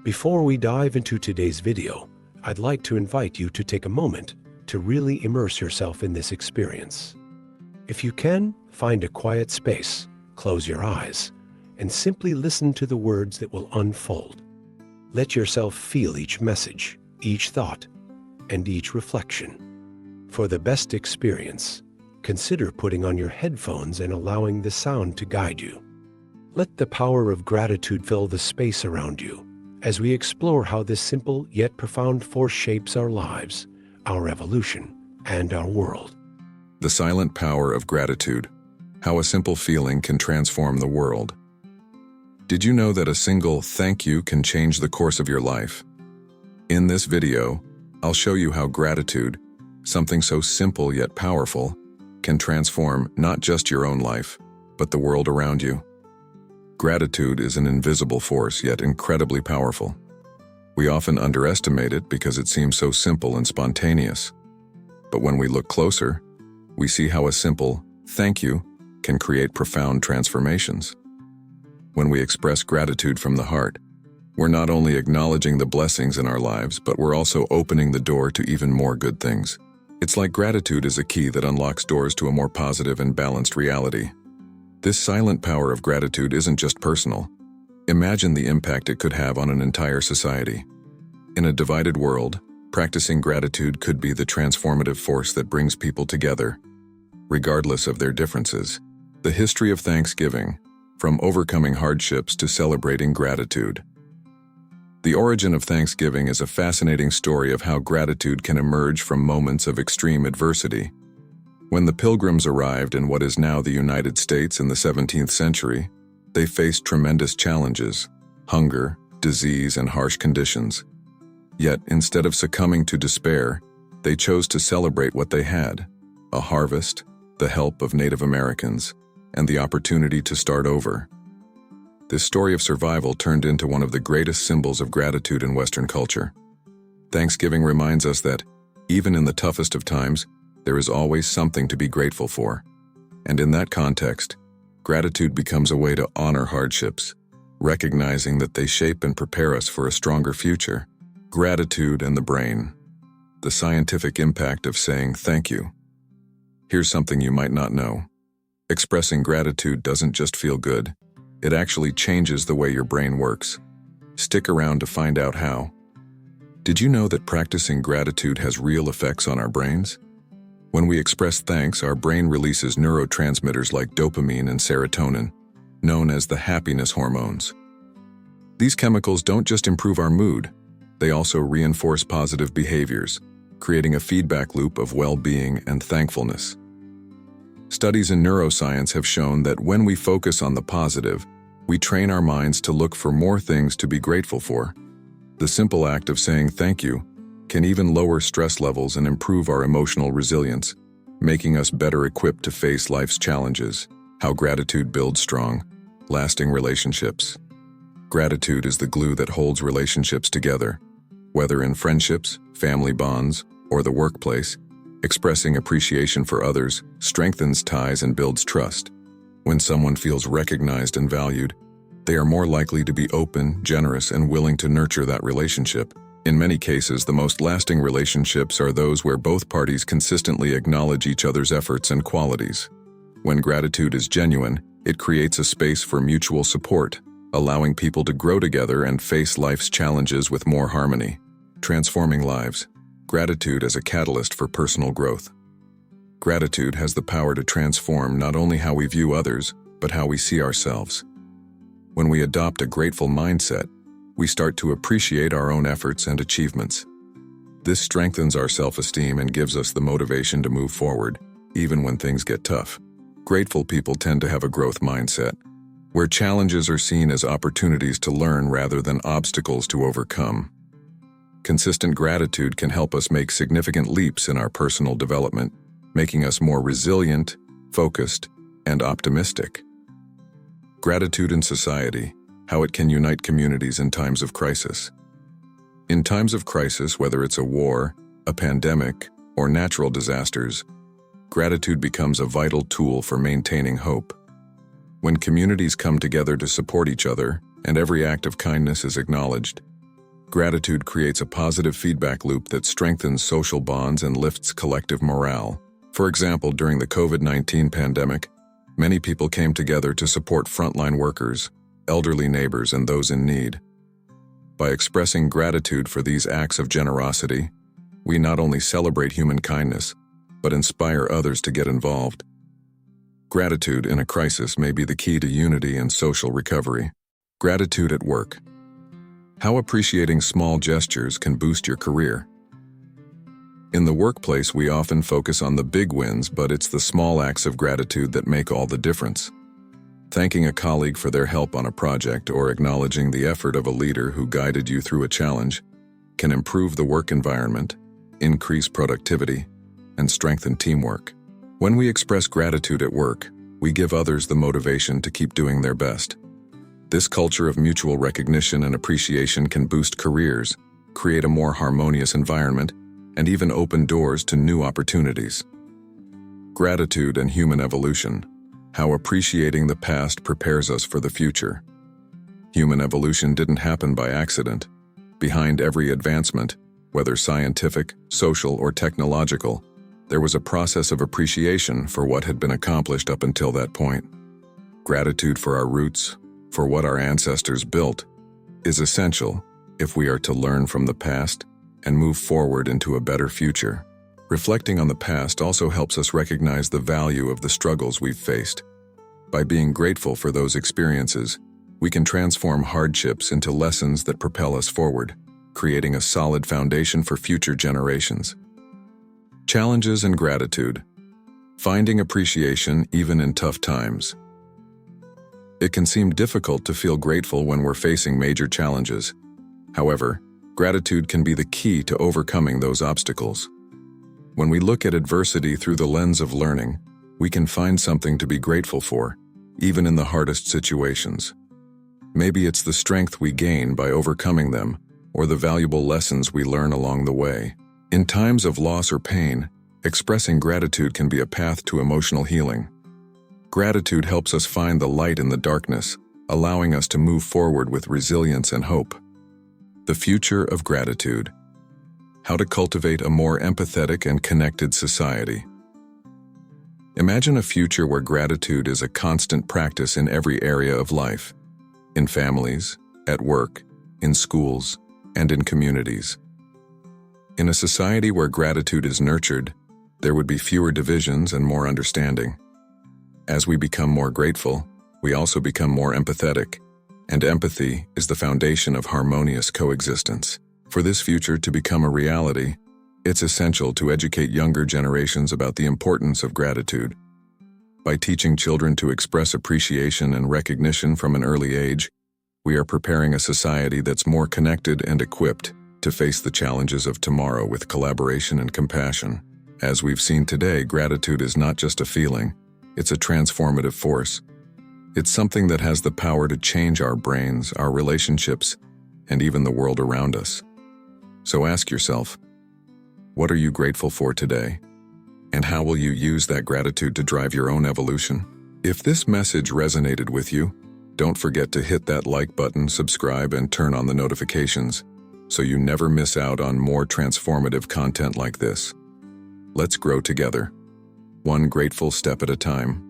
Before we dive into today's video, I'd like to invite you to take a moment to really immerse yourself in this experience. If you can, find a quiet space, close your eyes, and simply listen to the words that will unfold. Let yourself feel each message, each thought, and each reflection. For the best experience, consider putting on your headphones and allowing the sound to guide you. Let the power of gratitude fill the space around you as we explore how this simple yet profound force shapes our lives, our evolution, and our world. The silent power of gratitude. How a simple feeling can transform the world. Did you know that a single thank you can change the course of your life? In this video, I'll show you how gratitude, something so simple yet powerful, can transform not just your own life, but the world around you. Gratitude is an invisible force, yet incredibly powerful. We often underestimate it because it seems so simple and spontaneous. But when we look closer, we see how a simple thank you can create profound transformations. When we express gratitude from the heart, we're not only acknowledging the blessings in our lives, but we're also opening the door to even more good things. It's like gratitude is a key that unlocks doors to a more positive and balanced reality. This silent power of gratitude isn't just personal. Imagine the impact it could have on an entire society. In a divided world, practicing gratitude could be the transformative force that brings people together, regardless of their differences. The history of Thanksgiving, from overcoming hardships to celebrating gratitude. The origin of Thanksgiving is a fascinating story of how gratitude can emerge from moments of extreme adversity. When the Pilgrims arrived in what is now the United States in the 17th century, they faced tremendous challenges: hunger, disease, and harsh conditions. Yet, instead of succumbing to despair, they chose to celebrate what they had: a harvest, the help of Native Americans, and the opportunity to start over. This story of survival turned into one of the greatest symbols of gratitude in Western culture. Thanksgiving reminds us that, even in the toughest of times, there is always something to be grateful for. And in that context, gratitude becomes a way to honor hardships, recognizing that they shape and prepare us for a stronger future. Gratitude and the brain. The scientific impact of saying thank you. Here's something you might not know. Expressing gratitude doesn't just feel good. It actually changes the way your brain works. Stick around to find out how. Did you know that practicing gratitude has real effects on our brains? When we express thanks, our brain releases neurotransmitters like dopamine and serotonin, known as the happiness hormones. These chemicals don't just improve our mood, they also reinforce positive behaviors, creating a feedback loop of well-being and thankfulness. Studies in neuroscience have shown that when we focus on the positive, we train our minds to look for more things to be grateful for. The simple act of saying thank you can even lower stress levels and improve our emotional resilience, making us better equipped to face life's challenges. How gratitude builds strong, lasting relationships. Gratitude is the glue that holds relationships together. Whether in friendships, family bonds, or the workplace, expressing appreciation for others strengthens ties and builds trust. When someone feels recognized and valued, they are more likely to be open, generous, and willing to nurture that relationship. In many cases, the most lasting relationships are those where both parties consistently acknowledge each other's efforts and qualities. When gratitude is genuine, it creates a space for mutual support, allowing people to grow together and face life's challenges with more harmony. Transforming lives. Gratitude as a catalyst for personal growth. Gratitude has the power to transform not only how we view others, but how we see ourselves. When we adopt a grateful mindset, we start to appreciate our own efforts and achievements. This strengthens our self-esteem and gives us the motivation to move forward, even when things get tough. Grateful people tend to have a growth mindset, where challenges are seen as opportunities to learn rather than obstacles to overcome. Consistent gratitude can help us make significant leaps in our personal development, making us more resilient, focused, and optimistic. Gratitude in society. How it can unite communities in times of crisis. In times of crisis, whether it's a war, a pandemic, or natural disasters, gratitude becomes a vital tool for maintaining hope. When communities come together to support each other, and every act of kindness is acknowledged, Gratitude creates a positive feedback loop that strengthens social bonds and lifts collective morale. For example, during the COVID-19 pandemic, many people came together to support frontline workers, elderly neighbors, and those in need. By expressing gratitude for these acts of generosity, we not only celebrate human kindness, but inspire others to get involved. Gratitude in a crisis may be the key to unity and social recovery. Gratitude at work. How appreciating small gestures can boost your career. In the workplace, we often focus on the big wins, but it's the small acts of gratitude that make all the difference. Thanking a colleague for their help on a project or acknowledging the effort of a leader who guided you through a challenge can improve the work environment, increase productivity, and strengthen teamwork. When we express gratitude at work, we give others the motivation to keep doing their best. This culture of mutual recognition and appreciation can boost careers, create a more harmonious environment, and even open doors to new opportunities. Gratitude and human evolution. How appreciating the past prepares us for the future. Human evolution didn't happen by accident. Behind every advancement, whether scientific, social, or technological, there was a process of appreciation for what had been accomplished up until that point. Gratitude for our roots, for what our ancestors built, is essential if we are to learn from the past and move forward into a better future. Reflecting on the past also helps us recognize the value of the struggles we've faced. By being grateful for those experiences, we can transform hardships into lessons that propel us forward, creating a solid foundation for future generations. Challenges and gratitude. Finding appreciation even in tough times. It can seem difficult to feel grateful when we're facing major challenges. However, gratitude can be the key to overcoming those obstacles. When we look at adversity through the lens of learning, we can find something to be grateful for, even in the hardest situations. Maybe it's the strength we gain by overcoming them, or the valuable lessons we learn along the way. In times of loss or pain, expressing gratitude can be a path to emotional healing. Gratitude helps us find the light in the darkness, allowing us to move forward with resilience and hope. The future of gratitude. How to cultivate a more empathetic and connected society. Imagine a future where gratitude is a constant practice in every area of life, in families, at work, in schools, and in communities. In a society where gratitude is nurtured, there would be fewer divisions and more understanding. As we become more grateful, we also become more empathetic, and empathy is the foundation of harmonious coexistence. For this future to become a reality, it's essential to educate younger generations about the importance of gratitude. By teaching children to express appreciation and recognition from an early age, we are preparing a society that's more connected and equipped to face the challenges of tomorrow with collaboration and compassion. As we've seen today, gratitude is not just a feeling, it's a transformative force. It's something that has the power to change our brains, our relationships, and even the world around us. So ask yourself, what are you grateful for today? And how will you use that gratitude to drive your own evolution? If this message resonated with you, don't forget to hit that like button, subscribe, and turn on the notifications so you never miss out on more transformative content like this. Let's grow together, one grateful step at a time.